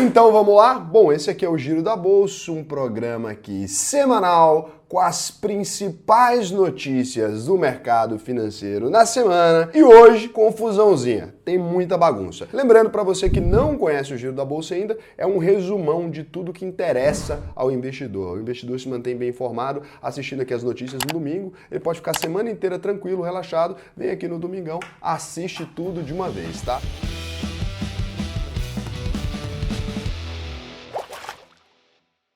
Então vamos lá? Bom, esse aqui é o Giro da Bolsa, um programa aqui semanal com as principais notícias do mercado financeiro na semana e hoje confusãozinha, tem muita bagunça. Lembrando para você que não conhece o Giro da Bolsa ainda, é um resumão de tudo que interessa ao investidor. O investidor se mantém bem informado assistindo aqui as notícias no domingo, ele pode ficar a semana inteira tranquilo, relaxado, vem aqui no domingão, assiste tudo de uma vez, tá?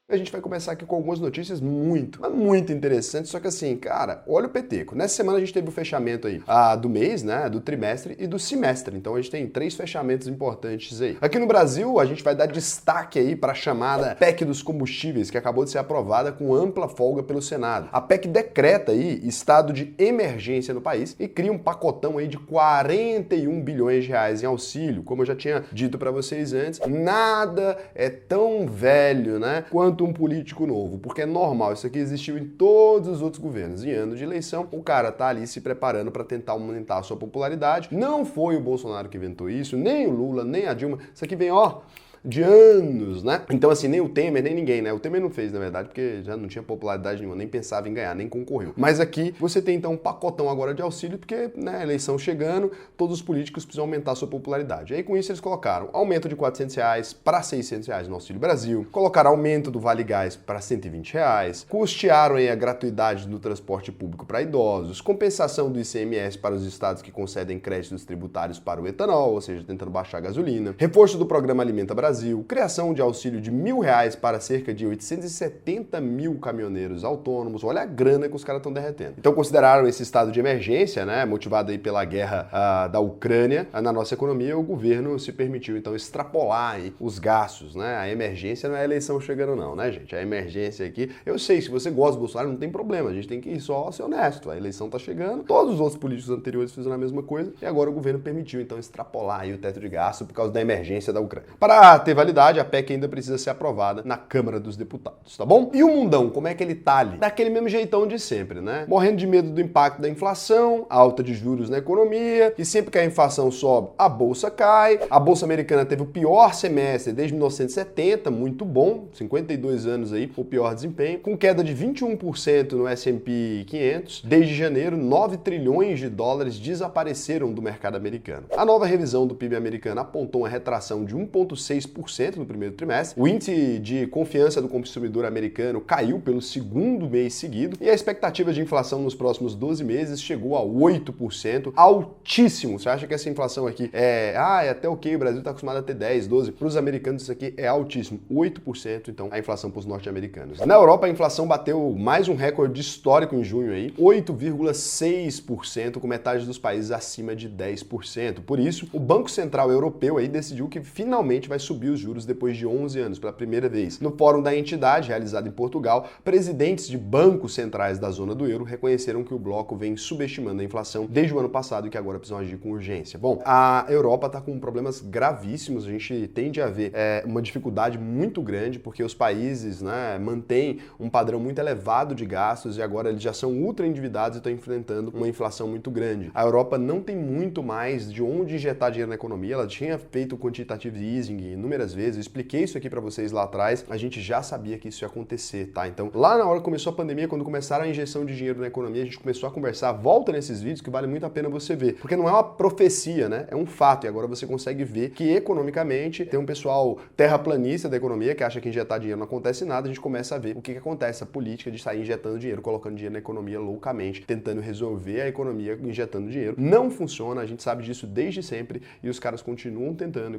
A gente vai começar aqui com algumas notícias muito interessantes, só que assim, cara, olha o peteco. Nessa semana a gente teve o fechamento aí do mês, né, do trimestre e do semestre, então a gente tem 3 fechamentos importantes aí. Aqui no Brasil, a gente vai dar destaque aí para a chamada PEC dos combustíveis, que acabou de ser aprovada com ampla folga pelo Senado. A PEC decreta aí estado de emergência no país e cria um pacotão aí de 41 bilhões de reais em auxílio. Como eu já tinha dito para vocês antes, nada é tão velho, né, quanto um político novo, porque é normal, isso aqui existiu em todos os outros governos. Em ano de eleição, o cara tá ali se preparando para tentar aumentar a sua popularidade. Não foi o Bolsonaro que inventou isso, nem o Lula, nem a Dilma. Isso aqui vem, ó, de anos, né? Então, assim, nem o Temer, nem ninguém, né? O Temer não fez, na verdade, porque já não tinha popularidade nenhuma, nem pensava em ganhar, nem concorreu. Mas aqui você tem, então, um pacotão agora de auxílio, porque, né, eleição chegando, todos os políticos precisam aumentar a sua popularidade. Aí, com isso, eles colocaram aumento de R$400 para R$600 no Auxílio Brasil, colocaram aumento do Vale Gás para R$120, custearam aí a gratuidade do transporte público para idosos, compensação do ICMS para os estados que concedem créditos tributários para o etanol, ou seja, tentando baixar a gasolina, reforço do programa Alimenta Brasil, criação de auxílio de R$1.000 para cerca de 870 mil caminhoneiros autônomos. Olha a grana que os caras estão derretendo. Então consideraram esse estado de emergência, né, motivado aí pela guerra da Ucrânia na nossa economia. O governo se permitiu então extrapolar aí os gastos, né? A emergência não é a eleição chegando não, né, gente? A emergência aqui, eu sei, se você gosta do Bolsonaro não tem problema, a gente tem que só ser honesto. A eleição tá chegando, todos os outros políticos anteriores fizeram a mesma coisa e agora o governo permitiu então extrapolar aí o teto de gasto por causa da emergência da Ucrânia. Para ter validade, a PEC ainda precisa ser aprovada na Câmara dos Deputados, tá bom? E o mundão, como é que ele tá ali? Daquele mesmo jeitão de sempre, né? Morrendo de medo do impacto da inflação, alta de juros na economia, e sempre que a inflação sobe, a bolsa cai. A bolsa americana teve o pior semestre desde 1970, muito bom, 52 anos aí, o pior desempenho, com queda de 21% no S&P 500. Desde janeiro, 9 trilhões de dólares desapareceram do mercado americano. A nova revisão do PIB americano apontou uma retração de 1,6% no primeiro trimestre. O índice de confiança do consumidor americano caiu pelo segundo mês seguido e a expectativa de inflação nos próximos 12 meses chegou a 8%, altíssimo. Você acha que essa inflação aqui é até ok, o Brasil está acostumado a ter 10, 12, para os americanos isso aqui é altíssimo, 8%, então, a inflação para os norte-americanos. Na Europa, a inflação bateu mais um recorde histórico em junho aí, 8,6%, com metade dos países acima de 10%. Por isso, o Banco Central Europeu aí decidiu que finalmente vai subir os juros depois de 11 anos, pela primeira vez. No fórum da entidade, realizado em Portugal, presidentes de bancos centrais da zona do euro reconheceram que o bloco vem subestimando a inflação desde o ano passado e que agora precisam agir com urgência. Bom, a Europa está com problemas gravíssimos, a gente tende a ver uma dificuldade muito grande porque os países, né, mantêm um padrão muito elevado de gastos e agora eles já são ultra endividados e estão enfrentando uma inflação muito grande. A Europa não tem muito mais de onde injetar dinheiro na economia, ela tinha feito o quantitative easing inúmeras vezes, eu expliquei isso aqui para vocês lá atrás, a gente já sabia que isso ia acontecer, tá? Então, lá na hora que começou a pandemia, quando começaram a injeção de dinheiro na economia, a gente começou a conversar, volta nesses vídeos que vale muito a pena você ver, porque não é uma profecia, né? É um fato, e agora você consegue ver que economicamente tem um pessoal terraplanista da economia que acha que injetar dinheiro não acontece nada, a gente começa a ver o que acontece, a política de sair injetando dinheiro, colocando dinheiro na economia loucamente, tentando resolver a economia injetando dinheiro. Não funciona, a gente sabe disso desde sempre, e os caras continuam tentando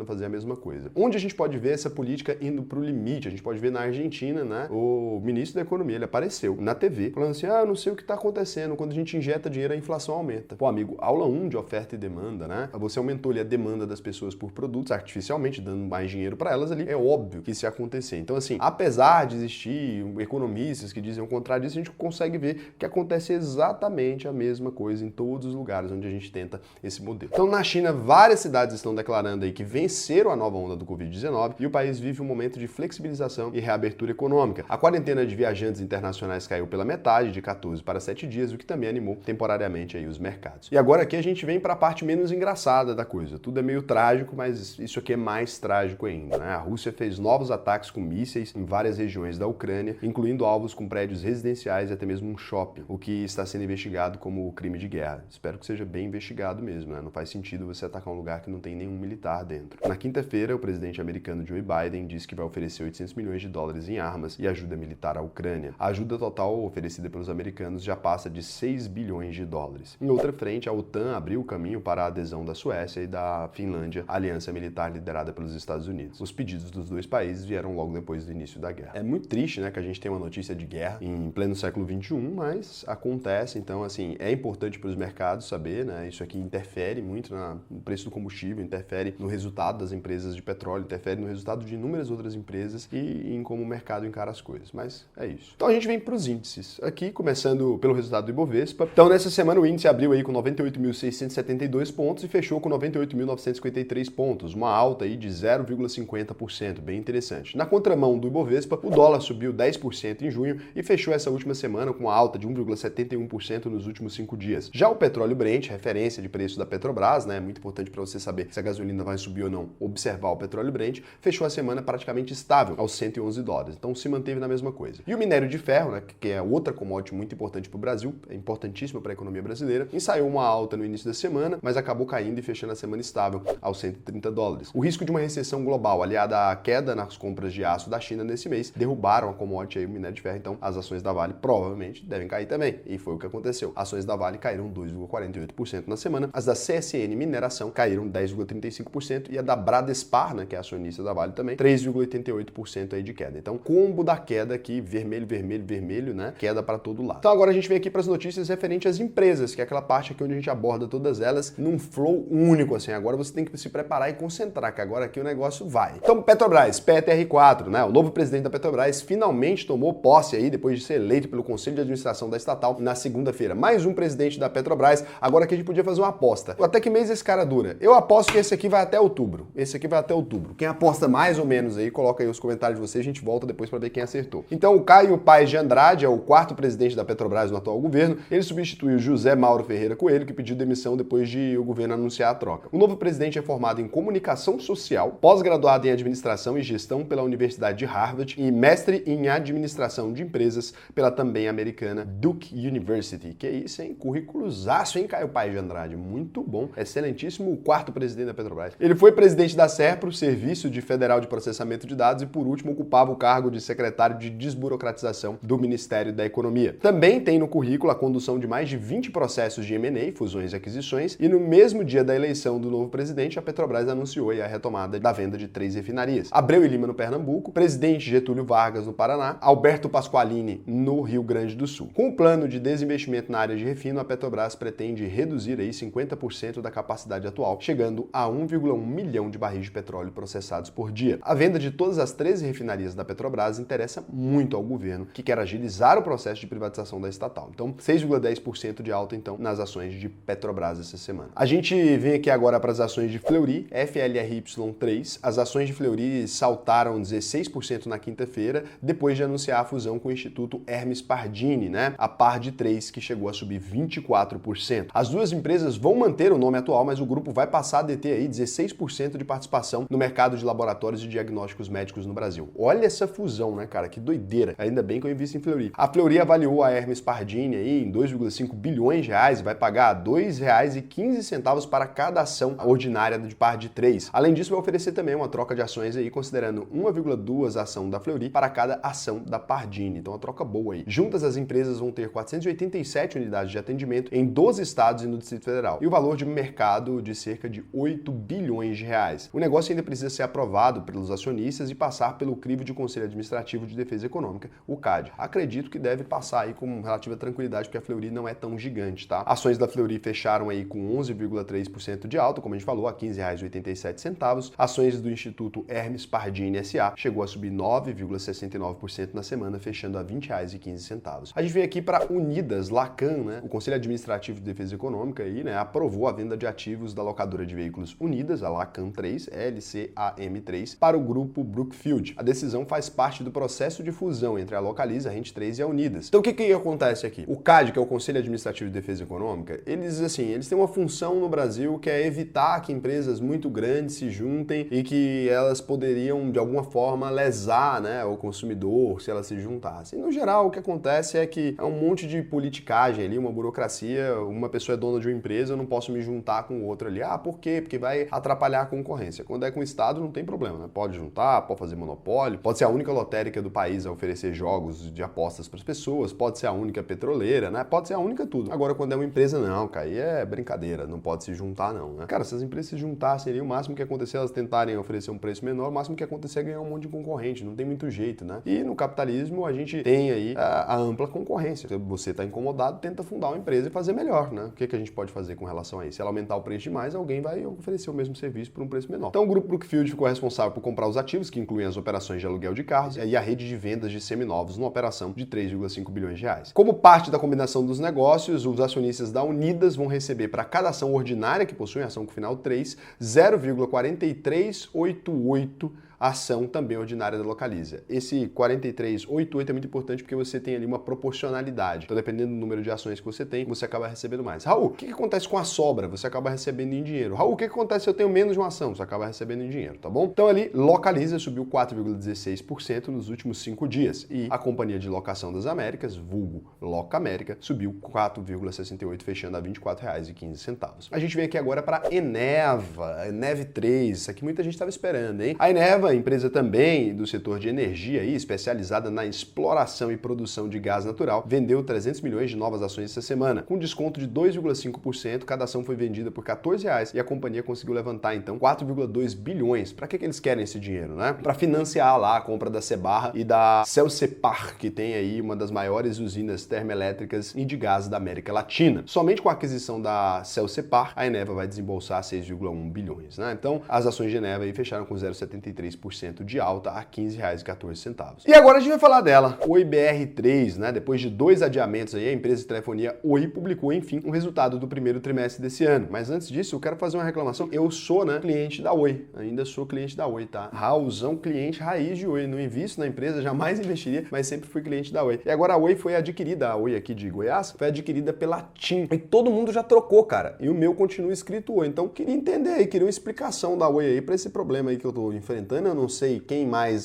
fazer a mesma coisa. Onde a gente pode ver essa política indo pro limite? A gente pode ver na Argentina, né? O ministro da Economia, ele apareceu na TV falando assim, não sei o que tá acontecendo, quando a gente injeta dinheiro a inflação aumenta. Pô, amigo, aula 1 de oferta e demanda, né? Você aumentou ali a demanda das pessoas por produtos artificialmente, dando mais dinheiro para elas ali, é óbvio que isso ia acontecer. Então, assim, apesar de existir economistas que dizem o contrário disso, a gente consegue ver que acontece exatamente a mesma coisa em todos os lugares onde a gente tenta esse modelo. Então, na China, várias cidades estão declarando aí que venceram a nova nova onda do Covid-19 e o país vive um momento de flexibilização e reabertura econômica. A quarentena de viajantes internacionais caiu pela metade, de 14 para 7 dias, o que também animou temporariamente aí os mercados. E agora aqui a gente vem para a parte menos engraçada da coisa. Tudo é meio trágico, mas isso aqui é mais trágico ainda, né? A Rússia fez novos ataques com mísseis em várias regiões da Ucrânia, incluindo alvos com prédios residenciais e até mesmo um shopping, o que está sendo investigado como crime de guerra. Espero que seja bem investigado mesmo, né? Não faz sentido você atacar um lugar que não tem nenhum militar dentro. Na quinta-feira, o presidente americano Joe Biden disse que vai oferecer 800 milhões de dólares em armas e ajuda militar à Ucrânia. A ajuda total oferecida pelos americanos já passa de 6 bilhões de dólares. Em outra frente, a OTAN abriu o caminho para a adesão da Suécia e da Finlândia à aliança militar liderada pelos Estados Unidos. Os pedidos dos dois países vieram logo depois do início da guerra. É muito triste, né, que a gente tenha uma notícia de guerra em pleno século XXI, mas acontece, então, assim, é importante para os mercados saber, né, isso aqui interfere muito no preço do combustível, interfere no resultado das empresas de petróleo, interfere no resultado de inúmeras outras empresas e em como o mercado encara as coisas, mas é isso. Então a gente vem para os índices, aqui começando pelo resultado do Ibovespa. Então nessa semana o índice abriu aí com 98.672 pontos e fechou com 98.953 pontos, uma alta aí de 0,50%, bem interessante. Na contramão do Ibovespa, o dólar subiu 10% em junho e fechou essa última semana com uma alta de 1,71% nos últimos 5 dias. Já o petróleo Brent, referência de preço da Petrobras, né, muito importante para você saber se a gasolina vai subir ou não, observar o petróleo Brent, fechou a semana praticamente estável aos 111 dólares, então se manteve na mesma coisa. E o minério de ferro, né, que é outra commodity muito importante para o Brasil, é importantíssima para a economia brasileira, ensaiou uma alta no início da semana, mas acabou caindo e fechando a semana estável aos 130 dólares. O risco de uma recessão global, aliada à queda nas compras de aço da China nesse mês, derrubaram a commodity aí, o minério de ferro, então as ações da Vale provavelmente devem cair também, e foi o que aconteceu. Ações da Vale caíram 2,48% na semana, as da CSN Mineração caíram 10,35% e a da Bradespar, né, que é acionista da Vale também, 3,88% aí de queda. Então, combo da queda aqui, vermelho, vermelho, vermelho, né? Queda para todo lado. Então agora a gente vem aqui para as notícias referentes às empresas, que é aquela parte aqui onde a gente aborda todas elas num flow único, assim. Agora você tem que se preparar e concentrar, que agora aqui o negócio vai. Então, Petrobras, PTR4, né? O novo presidente da Petrobras finalmente tomou posse aí, depois de ser eleito pelo Conselho de Administração da estatal na segunda-feira. Mais um presidente da Petrobras. Agora aqui a gente podia fazer uma aposta. Até que mês esse cara dura? Eu aposto que esse aqui vai até outubro. Esse aqui vai até outubro. Quem aposta mais ou menos aí, coloca aí os comentários de vocês, a gente volta depois para ver quem acertou. Então, o Caio Paes de Andrade é o quarto presidente da Petrobras no atual governo. Ele substituiu José Mauro Ferreira Coelho, que pediu demissão depois de o governo anunciar a troca. O novo presidente é formado em comunicação social, pós-graduado em administração e gestão pela Universidade de Harvard e mestre em administração de empresas pela também americana Duke University. Que é isso, hein? Currículozaço, hein, Caio Paes de Andrade? Muito bom. Excelentíssimo, o quarto presidente da Petrobras. Ele foi presidente da SERPRO, Serviço de Federal de Processamento de Dados, e por último ocupava o cargo de secretário de desburocratização do Ministério da Economia. Também tem no currículo a condução de mais de 20 processos de M&A, fusões e aquisições, e no mesmo dia da eleição do novo presidente, a Petrobras anunciou a retomada da venda de 3 refinarias. Abreu e Lima no Pernambuco, presidente Getúlio Vargas no Paraná, Alberto Pasqualini no Rio Grande do Sul. Com o plano de desinvestimento na área de refino, a Petrobras pretende reduzir aí 50% da capacidade atual, chegando a 1,1 milhão de barris de petróleo processados por dia. A venda de todas as 13 refinarias da Petrobras interessa muito ao governo, que quer agilizar o processo de privatização da estatal. Então, 6,10% de alta então nas ações de Petrobras essa semana. A gente vem aqui agora para as ações de Fleury, FLRY3. As ações de Fleury saltaram 16% na quinta-feira, depois de anunciar a fusão com o Instituto Hermes Pardini, né? A Pard 3, que chegou a subir 24%. As duas empresas vão manter o nome atual, mas o grupo vai passar a deter aí 16% de participação no mercado de laboratórios de diagnósticos médicos no Brasil. Olha essa fusão, né, cara? Que doideira. Ainda bem que eu invisto em Fleury. A Fleury avaliou a Hermes Pardini aí em 2,5 bilhões de reais e vai pagar R$ 2,15 para cada ação ordinária de Pard 3. Além disso, vai oferecer também uma troca de ações aí, considerando 1,2 ação da Fleury para cada ação da Pardini. Então, uma troca boa aí. Juntas, as empresas vão ter 487 unidades de atendimento em 12 estados e no Distrito Federal. E o valor de mercado de cerca de 8 bilhões de reais. O negócio ainda precisa ser aprovado pelos acionistas e passar pelo crivo de Conselho Administrativo de Defesa Econômica, o CAD. Acredito que deve passar aí com relativa tranquilidade, porque a Fleury não é tão gigante, tá? Ações da Fleury fecharam aí com 11,3% de alta, como a gente falou, a R$ 15,87. Ações do Instituto Hermes Pardini S.A. chegou a subir 9,69% na semana, fechando a R$ 20,15. A gente vem aqui para Unidas, Lacan, né? O Conselho Administrativo de Defesa Econômica aí, né, aprovou a venda de ativos da locadora de veículos Unidas, a Lacan 3, LCAM3, para o grupo Brookfield. A decisão faz parte do processo de fusão entre a Localiza, a Rente 3 e a Unidas. Então o que acontece aqui? O CAD, que é o Conselho Administrativo de Defesa Econômica, eles têm uma função no Brasil que é evitar que empresas muito grandes se juntem e que elas poderiam, de alguma forma, lesar, né, o consumidor se elas se juntassem. No geral, o que acontece é que é um monte de politicagem ali, uma burocracia, uma pessoa é dona de uma empresa, eu não posso me juntar com o outro ali. Ah, por quê? Porque vai atrapalhar a concorrência. Quando é com o Estado, não tem problema, né? Pode juntar, pode fazer monopólio, pode ser a única lotérica do país a oferecer jogos de apostas para as pessoas, pode ser a única petroleira, né? Pode ser a única tudo. Agora, quando é uma empresa, não, cara, aí é brincadeira, não pode se juntar não, né? Cara, se as empresas se juntassem ali, o máximo que acontecer, elas tentarem oferecer um preço menor, o máximo que acontecer é ganhar um monte de concorrente, não tem muito jeito, né? E no capitalismo a gente tem aí a ampla concorrência. Se você está incomodado, tenta fundar uma empresa e fazer melhor, né? O que a gente pode fazer com relação a isso? Se ela aumentar o preço demais, alguém vai oferecer o mesmo serviço por um preço menor. Então o grupo Brookfield ficou responsável por comprar os ativos, que incluem as operações de aluguel de carros e a rede de vendas de seminovos, numa operação de 3,5 bilhões de reais. Como parte da combinação dos negócios, os acionistas da Unidas vão receber para cada ação ordinária, que possui ação com final 3, 0,4388 ação também ordinária da Localiza. Esse 4388 é muito importante porque você tem ali uma proporcionalidade. Então, dependendo do número de ações que você tem, você acaba recebendo mais. Raul, o que acontece com a sobra? Você acaba recebendo em dinheiro. Raul, o que acontece se eu tenho menos de uma ação? Você acaba recebendo em dinheiro, tá bom? Então, ali, Localiza subiu 4,16% nos últimos 5 dias. E a Companhia de Locação das Américas, vulgo Loca América, subiu 4,68%, fechando a R$ 24,15. A gente vem aqui agora para Eneva, Enev 3. Isso aqui muita gente estava esperando, hein? A Eneva, empresa também do setor de energia aí, especializada na exploração e produção de gás natural, vendeu 300 milhões de novas ações essa semana, com desconto de 2,5%, cada ação foi vendida por R$14 e a companhia conseguiu levantar então 4,2 bilhões. Para que eles querem esse dinheiro, né? Para financiar lá a compra da Sebarra e da Celcepar, que tem aí uma das maiores usinas termoelétricas e de gás da América Latina. Somente com a aquisição da Celcepar, a Eneva vai desembolsar 6,1 bilhões, né? Então, as ações de Eneva aí fecharam com 0,73% de alta a R$ 15,14. E agora a gente vai falar dela, Oi BR3, né? Depois de 2 adiamentos aí, a empresa de telefonia Oi publicou, enfim, o resultado do primeiro trimestre desse ano. Mas antes disso, eu quero fazer uma reclamação. Eu sou, né, cliente da Oi, ainda sou cliente da Oi, tá? Raulzão, cliente raiz de Oi. Não invisto na empresa, jamais investiria, mas sempre fui cliente da Oi. E agora a Oi foi adquirida, a Oi aqui de Goiás, foi adquirida pela TIM. E todo mundo já trocou, cara. E o meu continua escrito Oi. Então, queria entender aí, queria uma explicação da Oi aí pra esse problema aí que eu tô enfrentando. Eu não sei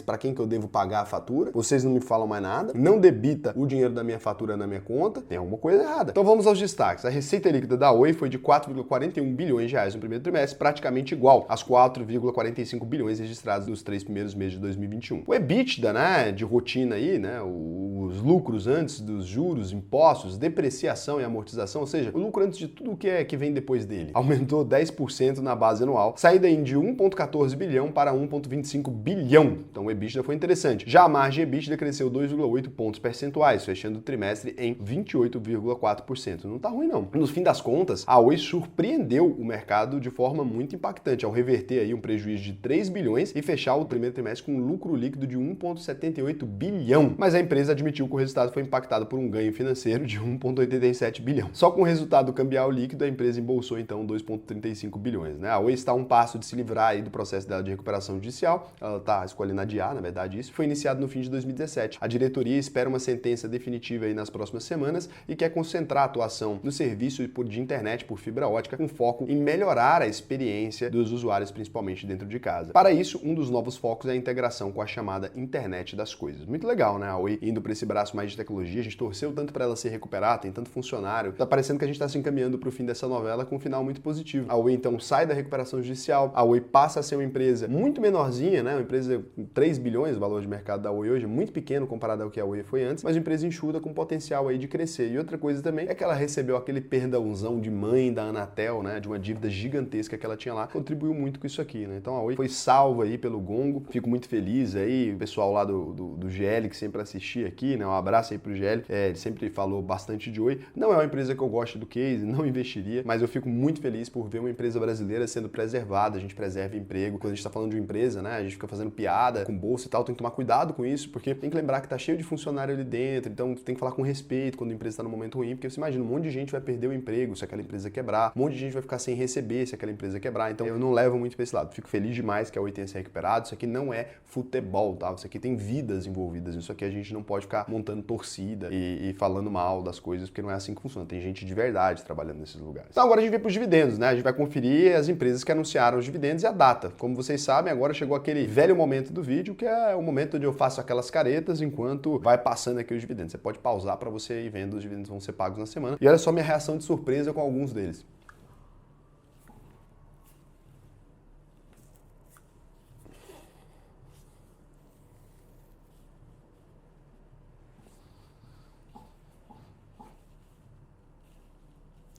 para quem que eu devo pagar a fatura. Vocês não me falam mais nada. Não debita o dinheiro da minha fatura na minha conta. Tem alguma coisa errada. Então vamos aos destaques. A receita líquida da Oi foi de 4,41 bilhões de reais no primeiro trimestre, praticamente igual às 4,45 bilhões registrados nos 3 primeiros meses de 2021. O EBITDA, né, de rotina aí, né, os lucros antes dos juros, impostos, depreciação e amortização, ou seja, o lucro antes de tudo que vem depois dele, aumentou 10% na base anual, saída de 1,14 bilhão para 1,25 bilhão. Então o EBITDA foi interessante. Já a margem EBITDA cresceu 2,8 pontos percentuais, fechando o trimestre em 28,4%. Não tá ruim não. No fim das contas, a Oi surpreendeu o mercado de forma muito impactante, ao reverter aí um prejuízo de 3 bilhões e fechar o primeiro trimestre com um lucro líquido de 1,78 bilhão. Mas a empresa admitiu que o resultado foi impactado por um ganho financeiro de 1,87 bilhão. Só com o resultado cambial líquido, a empresa embolsou então 2,35 bilhões, né? A Oi está a um passo de se livrar aí do processo dela de recuperação judicial. Ela está escolhendo adiar, na verdade, isso foi iniciado no fim de 2017. A diretoria espera uma sentença definitiva aí nas próximas semanas e quer concentrar a atuação no serviço de internet por fibra ótica com foco em melhorar a experiência dos usuários, principalmente dentro de casa. Para isso, um dos novos focos é a integração com a chamada internet das coisas. Muito legal, né? A Oi indo para esse braço mais de tecnologia, a gente torceu tanto para ela se recuperar, tem tanto funcionário. Tá parecendo que a gente está se encaminhando para o fim dessa novela com um final muito positivo. A Oi então sai da recuperação judicial, a Oi passa a ser uma empresa muito menorzinha, né? Uma empresa com 3 bilhões, o valor de mercado da Oi hoje, muito pequeno comparado ao que a Oi foi antes, mas uma empresa enxuta com potencial aí de crescer. E outra coisa também é que ela recebeu aquele perdãozão de mãe da Anatel, né? De uma dívida gigantesca que ela tinha lá, contribuiu muito com isso aqui, né? Então a Oi foi salva aí pelo gongo, fico muito feliz aí, o pessoal lá do GL que sempre assistia aqui, né? Um abraço aí pro GL, ele sempre falou bastante de Oi. Não é uma empresa que eu gosto do case, não investiria, mas eu fico muito feliz por ver uma empresa brasileira sendo preservada, a gente preserva emprego. Quando a gente está falando de uma empresa, né? A gente fica fazendo piada com bolsa e tal, tem que tomar cuidado com isso, porque tem que lembrar que tá cheio de funcionário ali dentro, então tem que falar com respeito quando a empresa está num momento ruim, porque você imagina, um monte de gente vai perder o emprego se aquela empresa quebrar, um monte de gente vai ficar sem receber se aquela empresa quebrar, então eu não levo muito pra esse lado. Fico feliz demais que a Oi tenha se recuperado. Isso aqui não é futebol, tá? Isso aqui tem vidas envolvidas, isso aqui a gente não pode ficar montando torcida e falando mal das coisas, porque não é assim que funciona. Tem gente de verdade trabalhando nesses lugares. Então agora a gente vem pros dividendos, né? A gente vai conferir as empresas que anunciaram os dividendos e a data. Como vocês sabem, agora chegou aquele velho momento do vídeo, que é o momento onde eu faço aquelas caretas enquanto vai passando aqui os dividendos. Você pode pausar para você ir vendo, os dividendos vão ser pagos na semana. E olha só minha reação de surpresa com alguns deles.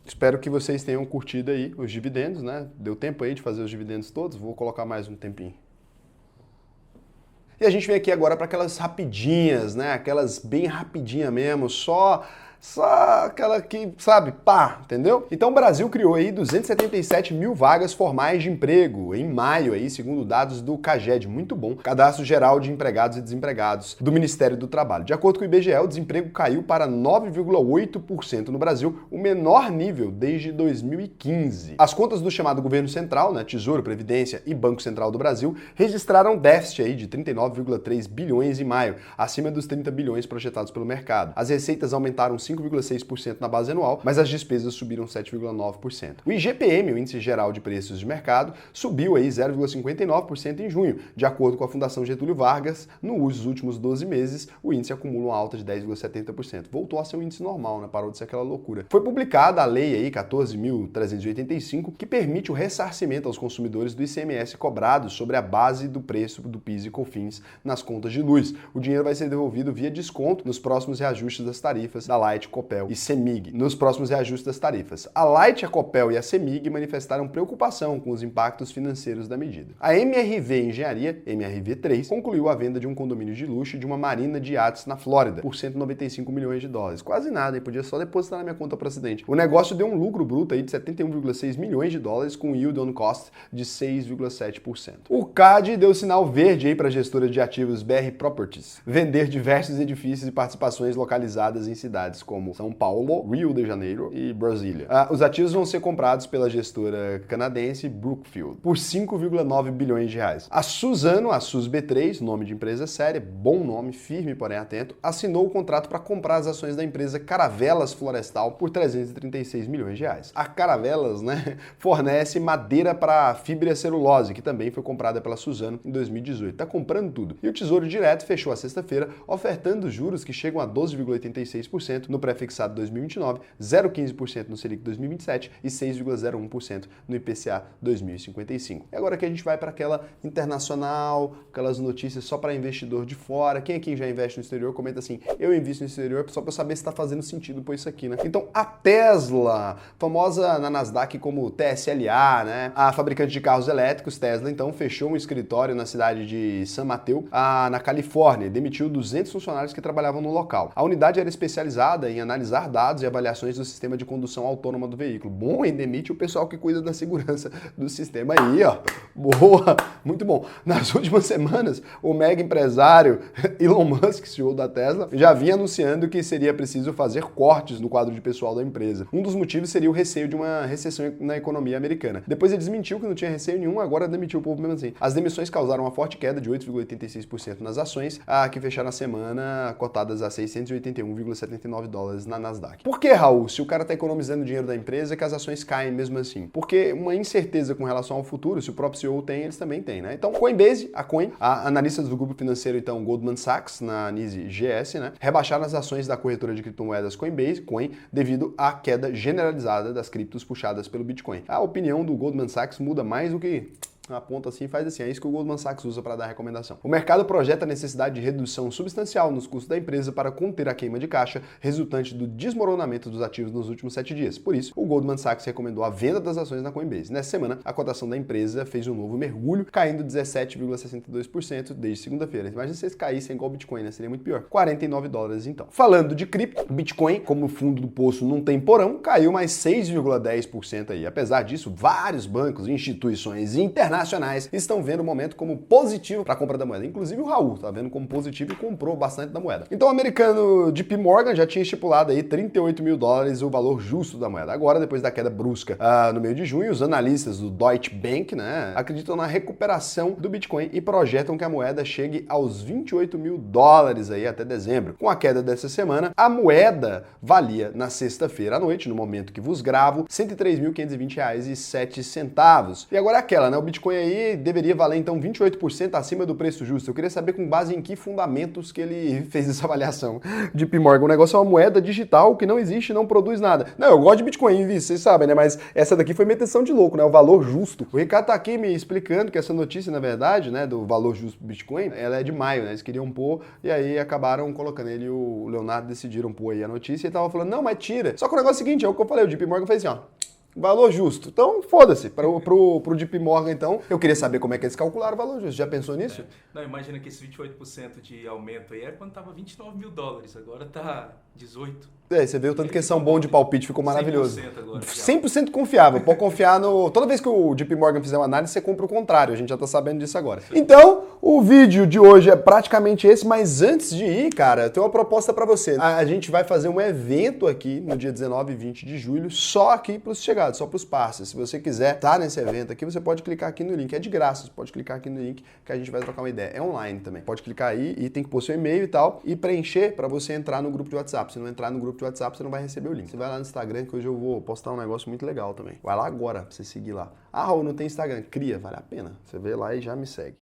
Espero que vocês tenham curtido aí os dividendos, né? Deu tempo aí de fazer os dividendos todos, vou colocar mais um tempinho. E a gente vem aqui agora para aquelas rapidinhas, né? Aquelas bem rapidinha mesmo, só aquela que, sabe, pá, entendeu? Então o Brasil criou aí 277 mil vagas formais de emprego em maio aí, segundo dados do CAGED, muito bom, Cadastro Geral de Empregados e Desempregados do Ministério do Trabalho. De acordo com o IBGE, o desemprego caiu para 9,8% no Brasil, o menor nível desde 2015. As contas do chamado Governo Central, né, Tesouro, Previdência e Banco Central do Brasil, registraram déficit aí de 39,3 bilhões em maio, acima dos 30 bilhões projetados pelo mercado. As receitas aumentaram 5,6% na base anual, mas as despesas subiram 7,9%. O IGPM, o Índice Geral de Preços de Mercado, subiu aí 0,59% em junho. De acordo com a Fundação Getúlio Vargas, nos últimos 12 meses, o índice acumula uma alta de 10,70%. Voltou a ser um índice normal, né? Parou de ser aquela loucura. Foi publicada a lei aí 14.385, que permite o ressarcimento aos consumidores do ICMS cobrado sobre a base do preço do PIS e COFINS nas contas de luz. O dinheiro vai ser devolvido via desconto nos próximos reajustes das tarifas da Light, Copel e CEMIG, nos próximos reajustes das tarifas. A Light, a Copel e a CEMIG manifestaram preocupação com os impactos financeiros da medida. A MRV Engenharia, MRV3, concluiu a venda de um condomínio de luxo de uma marina de iates na Flórida por 195 milhões de dólares. Quase nada, hein? Podia só depositar na minha conta para acidente. O negócio deu um lucro bruto aí de 71,6 milhões de dólares com yield on cost de 6,7%. O CAD deu sinal verde aí para a gestora de ativos BR Properties vender diversos edifícios e participações localizadas em cidades como São Paulo, Rio de Janeiro e Brasília. Os ativos vão ser comprados pela gestora canadense Brookfield por 5,9 bilhões de reais. A Suzano, a SUSB3, nome de empresa séria, bom nome, firme porém atento, assinou o contrato para comprar as ações da empresa Caravelas Florestal por 336 milhões de reais. A Caravelas, né, fornece madeira para fibra celulose, que também foi comprada pela Suzano em 2018. Tá comprando tudo. E o Tesouro Direto fechou a sexta-feira ofertando juros que chegam a 12,86% no pré-fixado 2029, 0,15% no Selic 2027 e 6,01% no IPCA 2055. E agora que a gente vai para aquela internacional, aquelas notícias só para investidor de fora. Quem aqui já investe no exterior, comenta assim, eu invisto no exterior só para saber se está fazendo sentido por isso aqui, né? Então a Tesla, famosa na Nasdaq como TSLA, né? A fabricante de carros elétricos, Tesla, então fechou um escritório na cidade de San Mateo, na Califórnia, e demitiu 200 funcionários que trabalhavam no local. A unidade era especializada em analisar dados e avaliações do sistema de condução autônoma do veículo. Bom, e demite o pessoal que cuida da segurança do sistema aí, ó. Boa, muito bom. Nas últimas semanas, o mega empresário Elon Musk, CEO da Tesla, já vinha anunciando que seria preciso fazer cortes no quadro de pessoal da empresa. Um dos motivos seria o receio de uma recessão na economia americana. Depois ele desmentiu que não tinha receio nenhum, agora demitiu o povo mesmo assim. As demissões causaram uma forte queda de 8,86% nas ações, que fecharam a semana cotadas a 681,79 dólares na Nasdaq. Por que, Raul, se o cara está economizando dinheiro da empresa, que as ações caem mesmo assim? Porque uma incerteza com relação ao futuro, se o próprio CEO tem, eles também têm, né? Então, Coinbase, a Coin, analistas do grupo financeiro, então, Goldman Sachs, na NYSE GS, né, rebaixaram as ações da corretora de criptomoedas Coinbase, Coin, devido à queda generalizada das criptos puxadas pelo Bitcoin. A opinião do Goldman Sachs muda mais do que aponta assim e faz assim. É isso que o Goldman Sachs usa para dar recomendação. O mercado projeta a necessidade de redução substancial nos custos da empresa para conter a queima de caixa resultante do desmoronamento dos ativos nos últimos 7 dias. Por isso, o Goldman Sachs recomendou a venda das ações na Coinbase. Nessa semana, a cotação da empresa fez um novo mergulho, caindo 17,62% desde segunda-feira. Imagina se vocês caíssem igual o Bitcoin, né? Seria muito pior. 49 dólares então. Falando de cripto, o Bitcoin, como o fundo do poço não tem porão, caiu mais 6,10% aí. Apesar disso, vários bancos, instituições internacionais internacionais estão vendo o momento como positivo para a compra da moeda. Inclusive o Raul tá vendo como positivo e comprou bastante da moeda. Então o americano JP Morgan já tinha estipulado aí 38 mil dólares o valor justo da moeda. Agora, depois da queda brusca no meio de junho, os analistas do Deutsche Bank, né, acreditam na recuperação do Bitcoin e projetam que a moeda chegue aos 28 mil dólares aí até dezembro. Com a queda dessa semana, a moeda valia na sexta-feira à noite, no momento que vos gravo, R$ 103.520,07. E agora é aquela, né? O Bitcoin aí deveria valer então 28% acima do preço justo. Eu queria saber com base em que fundamentos que ele fez essa avaliação. JP Morgan, o negócio é uma moeda digital que não existe e não produz nada. Não, eu gosto de Bitcoin, vocês sabem, né? Mas essa daqui foi meteção de louco, né? O valor justo. O Ricardo tá aqui me explicando que essa notícia, na verdade, né, do valor justo do Bitcoin, ela é de maio, né? Eles queriam pôr e aí acabaram colocando ele e o Leonardo decidiram pôr aí a notícia e ele tava falando, não, mas tira. Só que o negócio é o seguinte, é o que eu falei, o JP Morgan fez assim, ó. Valor justo. Então, foda-se. Pro JP Morgan, então, eu queria saber como é que eles calcularam o valor justo. Já pensou nisso? Não, imagina que esse 28% de aumento aí era quando tava 29 mil dólares. Agora tá 18. Você viu o tanto que eles são bons de palpite, ficou maravilhoso. 100% agora. 100% confiável. Pode confiar no... Toda vez que o JP Morgan fizer uma análise, você compra o contrário. A gente já tá sabendo disso agora. Então, o vídeo de hoje é praticamente esse, mas antes de ir, cara, eu tenho uma proposta pra você. A gente vai fazer um evento aqui no dia 19 e 20 de julho, só aqui pros chegados, só pros parceiros. Se você quiser estar nesse evento aqui, você pode clicar aqui no link. É de graça, você pode clicar aqui no link que a gente vai trocar uma ideia. É online também. Pode clicar aí e tem que pôr seu e-mail e tal e preencher pra você entrar no grupo de WhatsApp. Se não entrar no grupo de WhatsApp, você não vai receber o link. Você vai lá no Instagram, que hoje eu vou postar um negócio muito legal também. Vai lá agora pra você seguir lá. Ah, Raul, não tem Instagram. Cria, vale a pena. Você vê lá e já me segue.